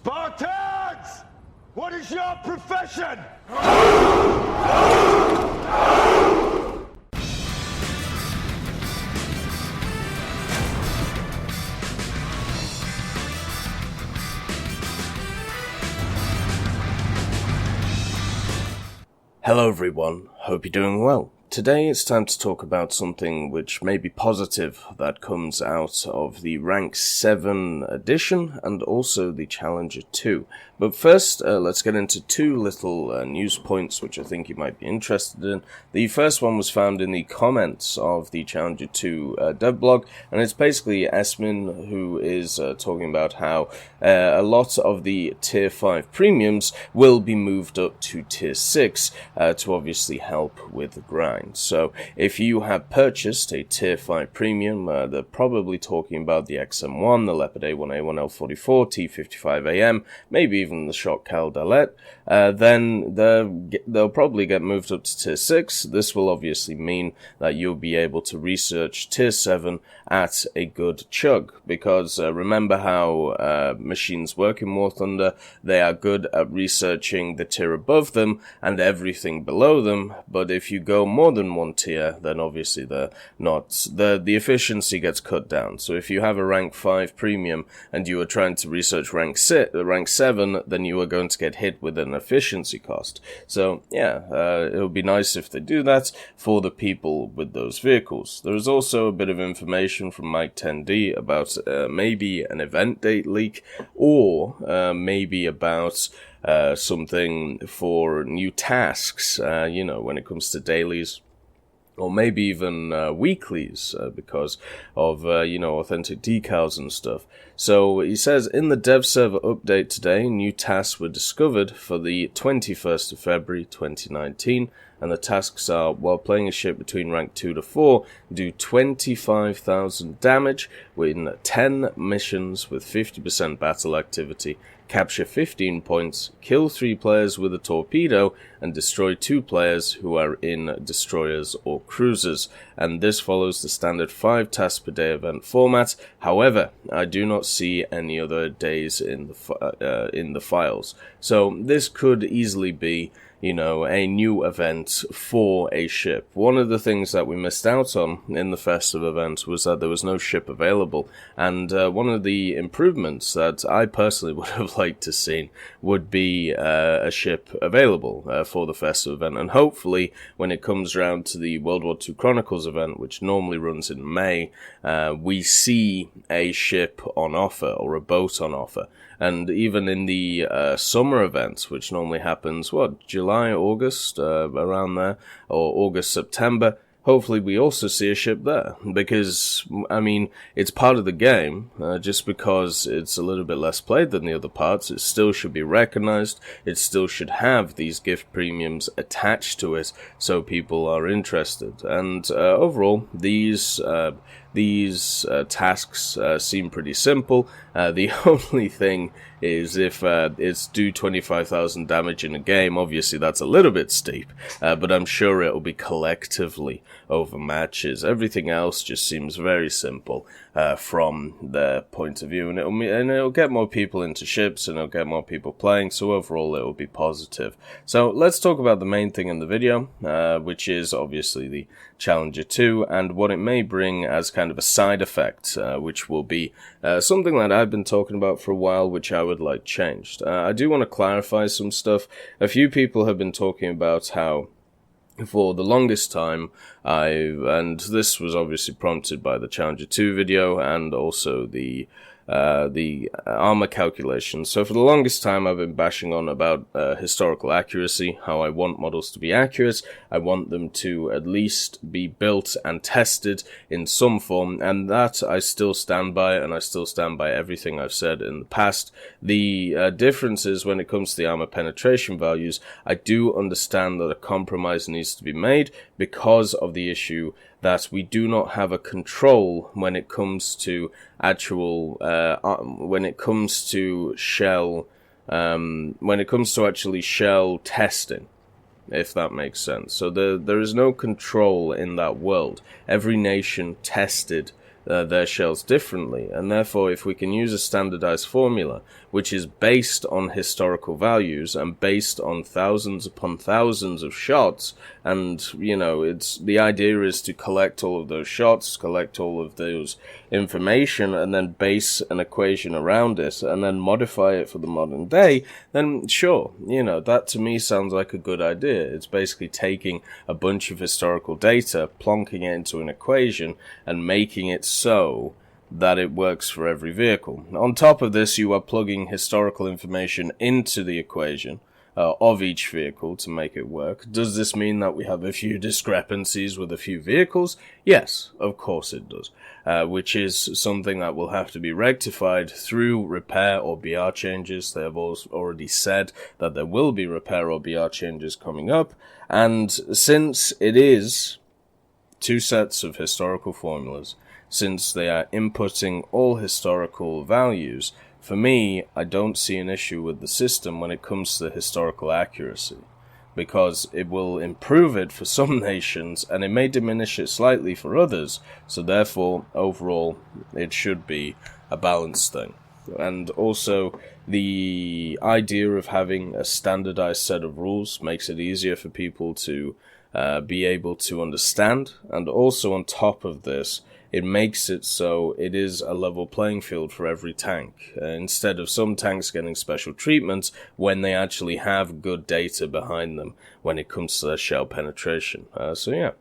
Spartans! What is your profession? Hello everyone, hope you're doing well. Today it's time to talk about something which may be positive that comes out of the Rank 7 edition and also the Challenger 2. But first, let's get into two little news points which I think you might be interested in. The first one was found in the comments of the Challenger 2 dev blog, and it's basically Esmin who is talking about how a lot of the Tier 5 premiums will be moved up to Tier 6 to obviously help with the grind. So if you have purchased a Tier 5 premium, they're probably talking about the XM1, the Leopard A1A1L44, T55AM, maybe even the Shock Cal Dalet, then they'll probably get moved up to Tier 6. This will obviously mean that you'll be able to research Tier 7 at a good chug, because remember how machines work in War Thunder. They are good at researching the tier above them and everything below them, but if you go more than one tier, then obviously the efficiency gets cut down. So if you have a rank 5 premium and you are trying to research rank 7, then you are going to get hit with an efficiency cost. So yeah, it would be nice if they do that for the people with those vehicles. There is also a bit of information from Mike 10D about maybe an event date leak, or maybe about something for new tasks, when it comes to dailies, or maybe even weeklies, because of, authentic decals and stuff. So he says, in the dev server update today, new tasks were discovered for the 21st of February 2019, and the tasks are, while playing a ship between rank 2 to 4, do 25,000 damage in 10 missions with 50% battle activity, capture 15 points, kill 3 players with a torpedo, and destroy 2 players who are in destroyers or cruisers. And this follows the standard 5 tasks per day event format. However, I do not see any other days in the files. So this could easily be, a new event for a ship. One of the things that we missed out on in the festive event was that there was no ship available, and one of the improvements that I personally would have liked to see would be a ship available for the festive event, and hopefully when it comes around to the World War II Chronicles event, which normally runs in May, we see a ship on offer or a boat on offer. And even in the summer events, which normally happens, July, August, around there, or August, September, hopefully we also see a ship there, because, it's part of the game. Just because it's a little bit less played than the other parts, it still should be recognized. It still should have these gift premiums attached to it, so people are interested. And overall, these tasks seem pretty simple. The only thing is if it's do 25,000 damage in a game, obviously that's a little bit steep, but I'm sure it'll be collectively over matches. Everything else just seems very simple from their point of view, and it'll get more people into ships, and it'll get more people playing, so overall it will be positive. So let's talk about the main thing in the video, which is obviously the Challenger 2, and what it may bring as kind of a side effect, which will be something that I've been talking about for a while, which I would like changed. I do want to clarify some stuff. A few people have been talking about how for the longest time, and this was obviously prompted by the Challenger 2 video and also the armor calculations. So for the longest time I've been bashing on about historical accuracy, how I want models to be accurate. I want them to at least be built and tested in some form, and that I still stand by, and I still stand by everything I've said in the past. The difference is when it comes to the armor penetration values, I do understand that a compromise needs to be made because of the issue that we do not have a control when it comes to actual, when it comes to actually shell testing, if that makes sense. So there is no control in that world. Every nation tested their shells differently, and therefore if we can use a standardized formula which is based on historical values and based on thousands upon thousands of shots. And, the idea is to collect all of those shots, collect all of those information, and then base an equation around it, and then modify it for the modern day. Then sure, that to me sounds like a good idea. It's basically taking a bunch of historical data, plonking it into an equation, and making it so that it works for every vehicle. On top of this, you are plugging historical information into the equation of each vehicle to make it work. Does this mean that we have a few discrepancies with a few vehicles? Yes, of course it does, which is something that will have to be rectified through repair or BR changes. They have already said that there will be repair or BR changes coming up, and since it is two sets of historical formulas, since they are inputting all historical values, for me, I don't see an issue with the system when it comes to historical accuracy, because it will improve it for some nations and it may diminish it slightly for others, so therefore, overall, it should be a balanced thing. And also, the idea of having a standardized set of rules makes it easier for people to be able to understand, and also on top of this, it makes it so it is a level playing field for every tank, instead of some tanks getting special treatments when they actually have good data behind them when it comes to their shell penetration. So yeah,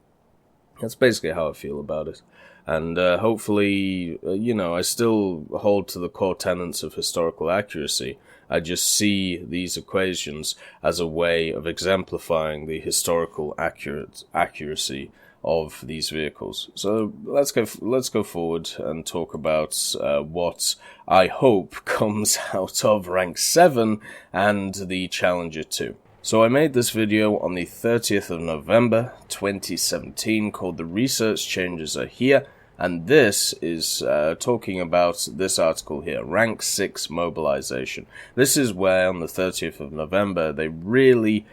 that's basically how I feel about it. And hopefully, I still hold to the core tenets of historical accuracy. I just see these equations as a way of exemplifying the historical accuracy of these vehicles. So let's go forward and talk about what I hope comes out of Rank 7 and the Challenger 2. So I made this video on the 30th of November 2017 called The Research Changes Are Here, and this is talking about this article here, Rank 6 Mobilization. This is where on the 30th of November they really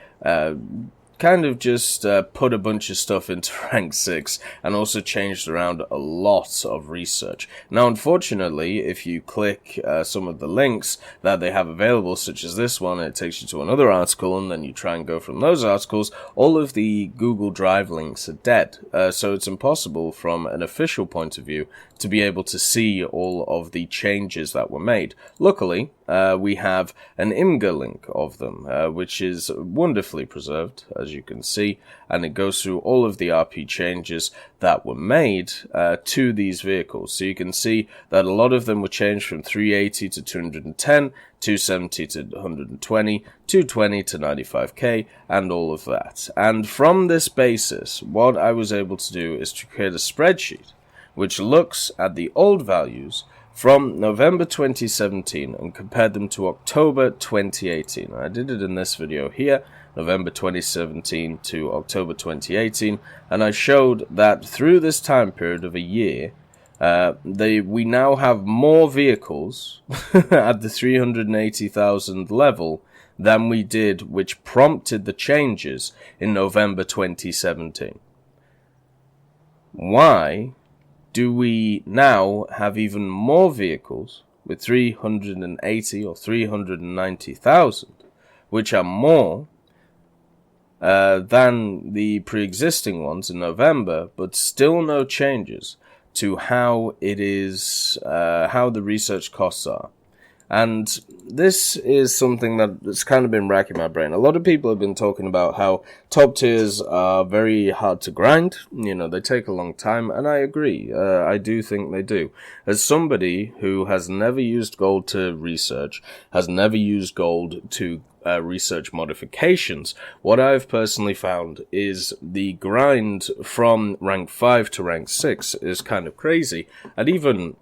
kind of just put a bunch of stuff into Rank 6 and also changed around a lot of research. Now, unfortunately, if you click some of the links that they have available, such as this one, it takes you to another article, and then you try and go from those articles, all of the Google Drive links are dead. So it's impossible from an official point of view to be able to see all of the changes that were made. Luckily, we have an Imgur link of them, which is wonderfully preserved, as you can see, and it goes through all of the RP changes that were made to these vehicles. So you can see that a lot of them were changed from 380 to 210, 270 to 120, 220 to 95k, and all of that. And from this basis, what I was able to do is to create a spreadsheet which looks at the old values from November 2017 and compared them to October 2018. I did it in this video here, November 2017 to October 2018, and I showed that through this time period of a year, we now have more vehicles at the 380,000 level than we did, which prompted the changes in November 2017. Why do we now have even more vehicles with 380 or 390,000, which are more than the pre-existing ones in November, but still no changes to how it is, how the research costs are? And this is something that's kind of been racking my brain. A lot of people have been talking about how top tiers are very hard to grind. They take a long time, and I agree. I do think they do. As somebody who has never used gold to research, has never used gold to research modifications, what I've personally found is the grind from rank 5 to rank 6 is kind of crazy. And even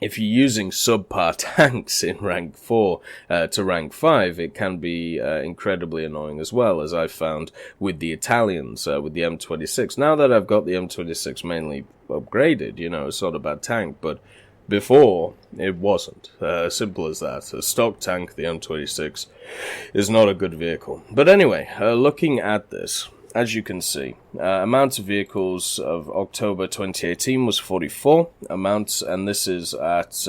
if you're using subpar tanks in rank 4 to rank 5, it can be incredibly annoying as well, as I've found with the Italians, with the M26. Now that I've got the M26 mainly upgraded, it's not a bad tank, but before, it wasn't. Simple as that. A stock tank, the M26, is not a good vehicle. But anyway, looking at this, as you can see, amount of vehicles of October 2018 was 44 amounts, and this is at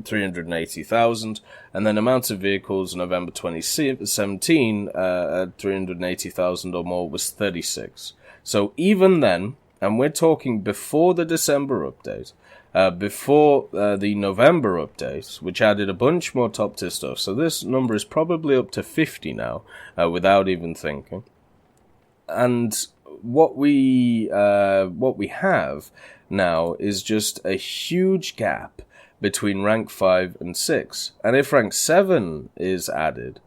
380,000, and then amount of vehicles November 2017 at 380,000 or more was 36. So even then, and we're talking before the December update, before the November update, which added a bunch more top tier stuff, so this number is probably up to 50 now, without even thinking. And what we have now is just a huge gap between rank 5 and 6. And if rank 7 is added,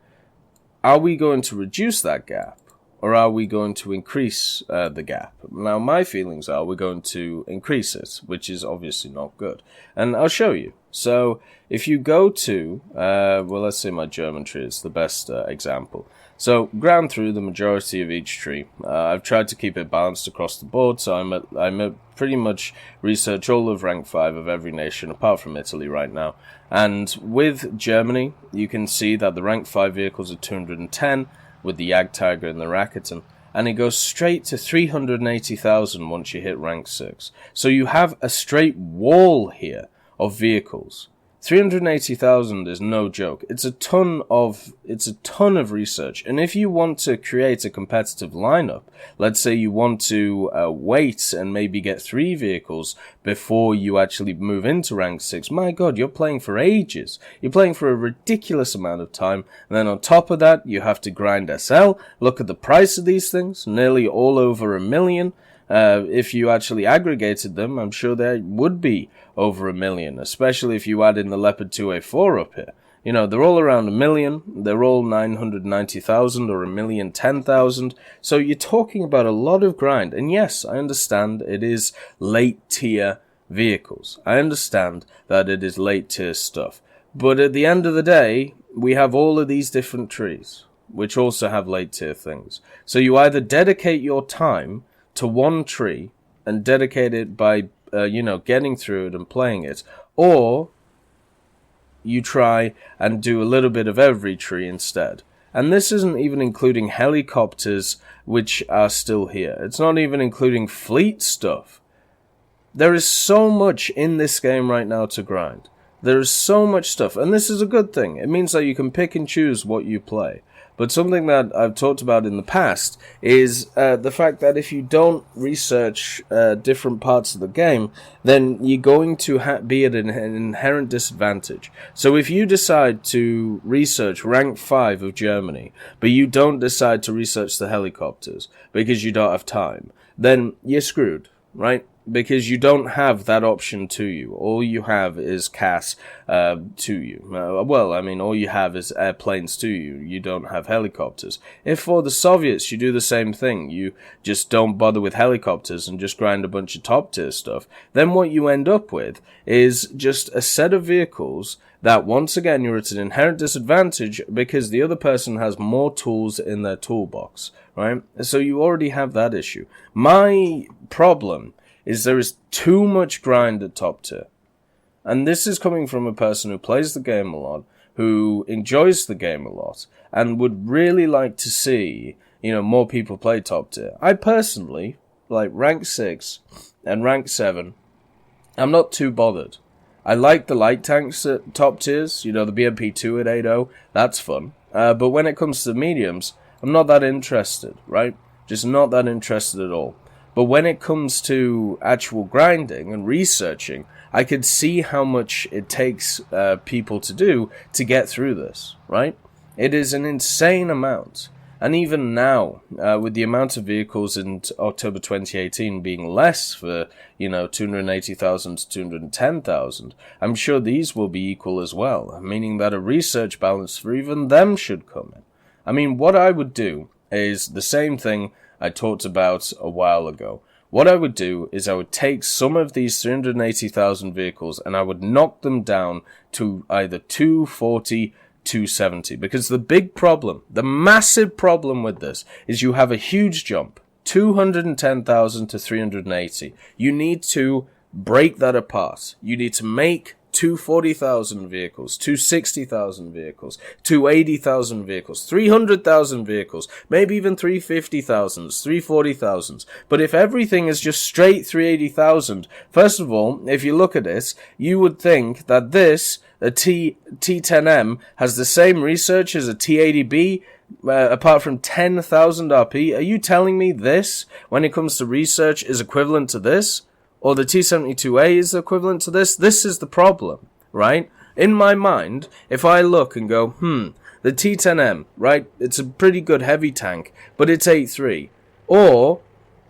are we going to reduce that gap? Or are we going to increase the gap? Now, my feelings are we're going to increase it, which is obviously not good. And I'll show you. So, if you go to, well, let's say my German tree is the best example. So, ground through the majority of each tree. I've tried to keep it balanced across the board, so I'm at pretty much research all of rank 5 of every nation, apart from Italy right now. And with Germany, you can see that the rank 5 vehicles are 210, with the Jagdtiger and the Raketen, and it goes straight to 380,000 once you hit rank 6. So you have a straight wall here of vehicles. 380,000 is no joke. It's a ton of research. And if you want to create a competitive lineup, let's say you want to wait and maybe get 3 vehicles before you actually move into rank 6, my god, you're playing for ages. You're playing for a ridiculous amount of time. And then on top of that, you have to grind SL. Look at the price of these things, nearly all over $1 million. If you actually aggregated them, I'm sure there would be over $1 million, especially if you add in the Leopard 2A4 up here. You know, they're all around $1 million. They're all 990,000 or 1,010,000. So you're talking about a lot of grind. And yes, I understand it is late tier vehicles. I understand that it is late tier stuff. But at the end of the day, we have all of these different trees, which also have late tier things. So you either dedicate your time to one tree and dedicate it by, getting through it and playing it, or you try and do a little bit of every tree instead. And this isn't even including helicopters, which are still here. It's not even including fleet stuff. There is so much in this game right now to grind. There is so much stuff, and this is a good thing. It means that you can pick and choose what you play. But something that I've talked about in the past is the fact that if you don't research different parts of the game, then you're going to be at an inherent disadvantage. So if you decide to research rank 5 of Germany, but you don't decide to research the helicopters because you don't have time, then you're screwed, right? Because you don't have that option to you. All you have is CAS to you. All you have is airplanes to you. You don't have helicopters. If for the Soviets you do the same thing, you just don't bother with helicopters and just grind a bunch of top tier stuff, then what you end up with is just a set of vehicles that, once again, you're at an inherent disadvantage because the other person has more tools in their toolbox, right? So you already have that issue. My problem is there is too much grind at top tier. And this is coming from a person who plays the game a lot, who enjoys the game a lot, and would really like to see, more people play top tier. I personally, like rank 6 and rank 7, I'm not too bothered. I like the light tanks at top tiers, the BMP-2 at 8.0, that's fun. But when it comes to the mediums, I'm not that interested, right? Just not that interested at all. But when it comes to actual grinding and researching, I could see how much it takes people to do to get through this, right? It is an insane amount. And even now, with the amount of vehicles in October 2018 being less for, 280,000 to 210,000, I'm sure these will be equal as well, meaning that a research balance for even them should come in. I mean, what I would do is the same thing I talked about a while ago. What I would do is I would take some of these 380,000 vehicles and I would knock them down to either 240, 270. Because the big problem, the massive problem with this is you have a huge jump, 210,000 to 380. You need to break that apart. You need to make two 40,000 vehicles, two 60,000 vehicles, two 80,000 vehicles, 300,000 vehicles, maybe even 350,000s, 340,000s. But if everything is just straight 380,000, first of all, if you look at this, you would think that this, a T10M, has the same research as a T80B, apart from 10,000 RP. Are you telling me this, when it comes to research, is equivalent to this? Or the T72A is equivalent to this? This is the problem, right? In my mind, if I look and go, the T10M, right, it's a pretty good heavy tank, but it's 8.3. Or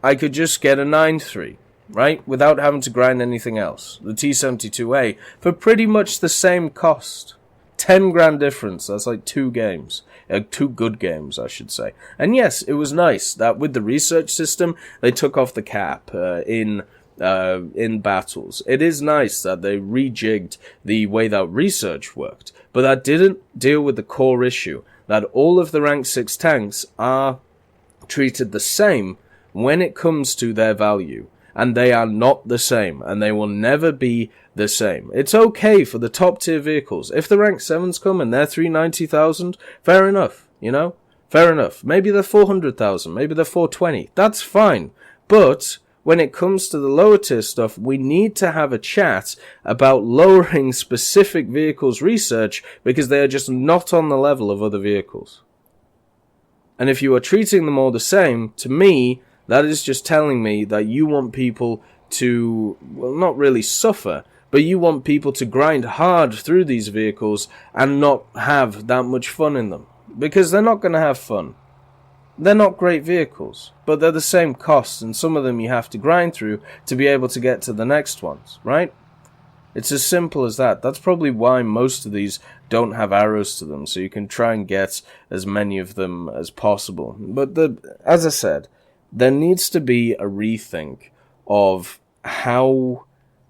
I could just get a 9.3, right, without having to grind anything else. The T72A, for pretty much the same cost. 10 grand difference, that's like 2 games. 2 good games, I should say. And yes, it was nice that with the research system, they took off the cap in battles. It is nice that they rejigged the way that research worked, but that didn't deal with the core issue, that all of the rank 6 tanks are treated the same when it comes to their value. And they are not the same, and they will never be the same. It's okay for the top tier vehicles. If the rank 7s come and they're 390,000, fair enough, you know? Fair enough. Maybe they're 400,000, maybe they're 420. That's fine. But when it comes to the lower tier stuff, we need to have a chat about lowering specific vehicles' research because they are just not on the level of other vehicles. And if you are treating them all the same, to me, that is just telling me that you want people to, well, not really suffer, but you want people to grind hard through these vehicles and not have that much fun in them. Because they're not going to have fun. They're not great vehicles, but they're the same cost, and some of them you have to grind through to be able to get to the next ones, right? It's as simple as that. That's probably why most of these don't have arrows to them, so you can try and get as many of them as possible. But as I said, there needs to be a rethink of how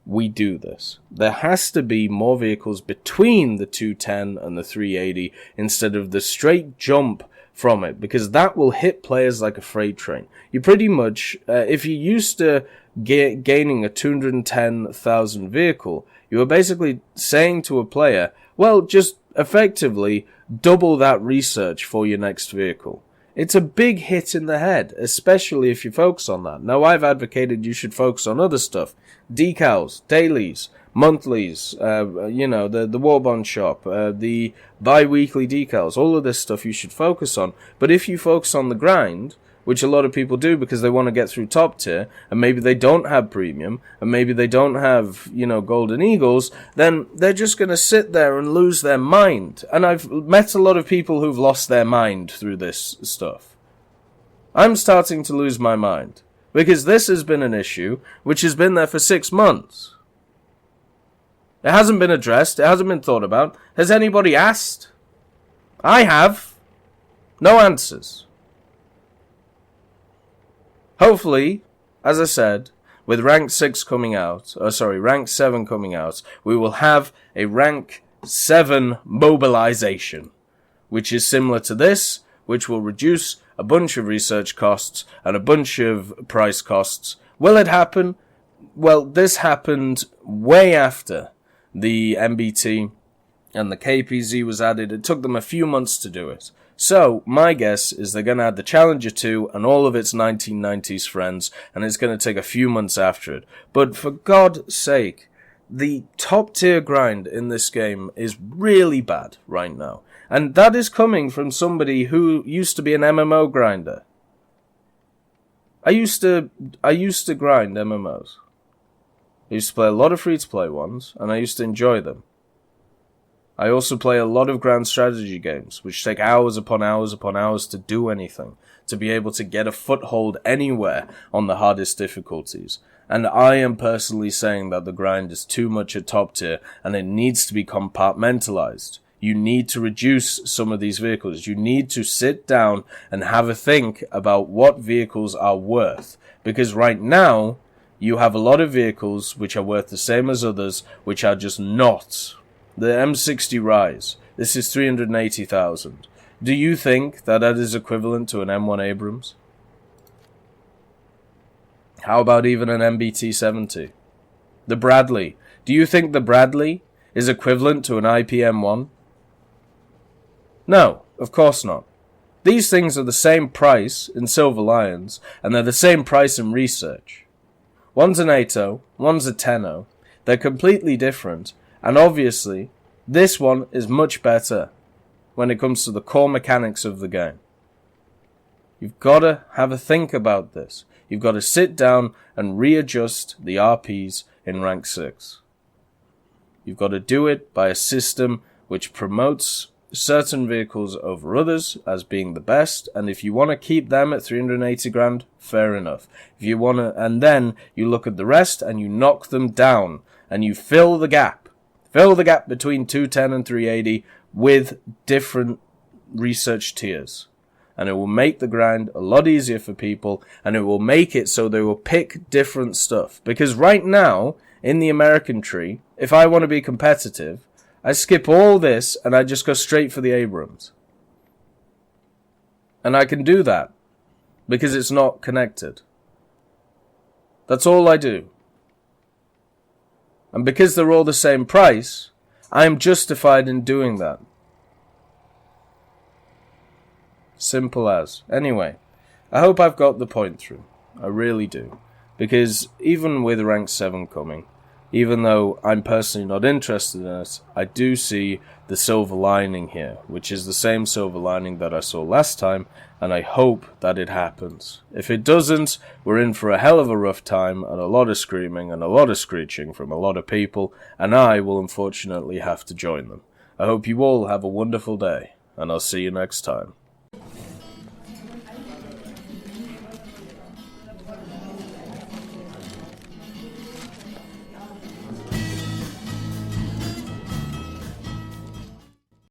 we do this. There has to be more vehicles between the 210 and the 380 instead of the straight jump from it, because that will hit players like a freight train. You pretty much, if you're used to gaining a 210,000 vehicle, you are basically saying to a player, well, just effectively double that research for your next vehicle. It's a big hit in the head, especially if you focus on that. Now, I've advocated you should focus on other stuff. Decals, dailies, monthlies, the War Bond shop, the bi-weekly decals, all of this stuff you should focus on. But if you focus on the grind, which a lot of people do because they want to get through top tier, and maybe they don't have premium, and maybe they don't have, golden eagles, then they're just going to sit there and lose their mind. And I've met a lot of people who've lost their mind through this stuff. I'm starting to lose my mind, because this has been an issue which has been there for 6 months. It hasn't been addressed, it hasn't been thought about. Has anybody asked? I have. No answers. Hopefully, as I said, with rank 6 coming out, rank 7 coming out, we will have a rank 7 mobilization, which is similar to this, which will reduce a bunch of research costs and a bunch of price costs. Will it happen? Well, this happened way after the MBT and the KPZ was added. It took them a few months to do it. So, my guess is they're going to add the Challenger 2 and all of its 1990s friends, and it's going to take a few months after it. But for God's sake, the top tier grind in this game is really bad right now. And that is coming from somebody who used to be an MMO grinder. I used to grind MMOs. I used to play a lot of free-to-play ones, and I used to enjoy them. I also play a lot of grand strategy games, which take hours upon hours upon hours to do anything, to be able to get a foothold anywhere on the hardest difficulties. And I am personally saying that the grind is too much at top tier, and it needs to be compartmentalized. You need to reduce some of these vehicles. You need to sit down and have a think about what vehicles are worth. Because right now, you have a lot of vehicles which are worth the same as others, which are just not. The M60 Rise, this is 380,000. Do you think that is equivalent to an M1 Abrams? How about even an MBT-70? The Bradley. Do you think the Bradley is equivalent to an IPM1? No, of course not. These things are the same price in Silver Lions, and they're the same price in research. One's an 8.0, one's a 10.0. They're completely different, and obviously, this one is much better when it comes to the core mechanics of the game. You've got to have a think about this. You've got to sit down and readjust the RPs in rank 6. You've got to do it by a system which promotes certain vehicles over others as being the best, and if you want to keep them at 380 grand, fair enough. If you want to, and then you look at the rest and you knock them down and you fill the gap between 210 and 380 with different research tiers, and it will make the grind a lot easier for people, and it will make it so they will pick different stuff. Because right now in the American tree, if I want to be competitive, I skip all this and I just go straight for the Abrams. And I can do that because it's not connected. That's all I do. And because they're all the same price, I am justified in doing that. Simple as. Anyway, I hope I've got the point through. I really do. Because even with rank 7 coming, even though I'm personally not interested in it, I do see the silver lining here, which is the same silver lining that I saw last time, and I hope that it happens. If it doesn't, we're in for a hell of a rough time, and a lot of screaming and a lot of screeching from a lot of people, and I will unfortunately have to join them. I hope you all have a wonderful day, and I'll see you next time.